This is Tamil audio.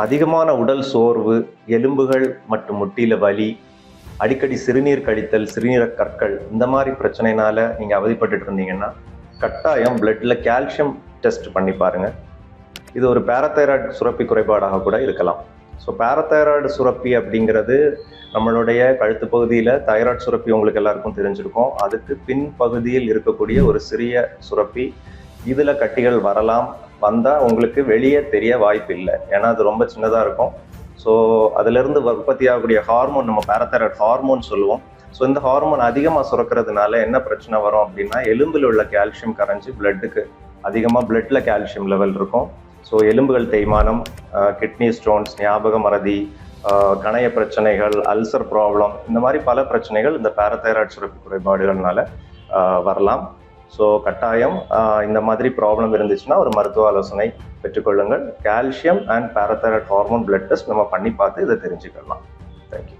அதிகமான உடல் சோர்வு, எலும்புகள் மற்றும் முட்டியில வலி, அடிக்கடி சிறுநீர் கழித்தல், சிறுநீரக கற்கள் இந்த மாதிரி பிரச்சனைனால நீங்கள் அவதிப்பட்டுட்டு இருந்தீங்கன்னா கட்டாயம் பிளட்ல கால்சியம் டெஸ்ட் பண்ணி பாருங்க. இது ஒரு பாராதைராய்டு சுரப்பி குறைபாடாக கூட இருக்கலாம். ஸோ பாராதைராய்டு சுரப்பி அப்படிங்கிறது நம்மளுடைய கழுத்து பகுதியில் தைராய்டு சுரப்பி உங்களுக்கு எல்லாருக்கும் தெரிஞ்சிருக்கும். அதுக்கு பின் பகுதியில் இருக்கக்கூடிய ஒரு சிறிய சுரப்பி. இதில் கட்டிகள் வரலாம், வந்தால் உங்களுக்கு வெளியே தெரிய வாய்ப்பு இல்லை, ஏன்னா அது ரொம்ப சின்னதாக இருக்கும். ஸோ அதிலிருந்து உற்பத்தி ஆகக்கூடிய ஹார்மோன் நம்ம பாராதைராய்டு ஹார்மோன் சொல்லுவோம். ஸோ இந்த ஹார்மோன் அதிகமாக சுரக்கிறதுனால என்ன பிரச்சனை வரும் அப்படின்னா, எலும்பில் உள்ள கால்சியம் கரைஞ்சி பிளட்டுக்கு அதிகமாக பிளட்ல கால்சியம் லெவல் இருக்கும். ஸோ எலும்புகள் தேய்மானம், கிட்னி ஸ்டோன்ஸ், ஞாபக மறதி, கணைய பிரச்சனைகள், அல்சர் ப்ராப்ளம், இந்த மாதிரி பல பிரச்சனைகள் இந்த பாராதைராய்டு சுரப்பி குறைபாடுகள்னால வரலாம். ஸோ கட்டாயம் இந்த மாதிரி ப்ராப்ளம் இருந்துச்சுன்னா ஒரு மருத்துவ ஆலோசனை பெற்றுக்கொள்ளுங்கள். Calcium and parathyroid hormone blood test நம்ம பண்ணி பார்த்து இதை தெரிஞ்சுக்கலாம். தேங்க்யூ.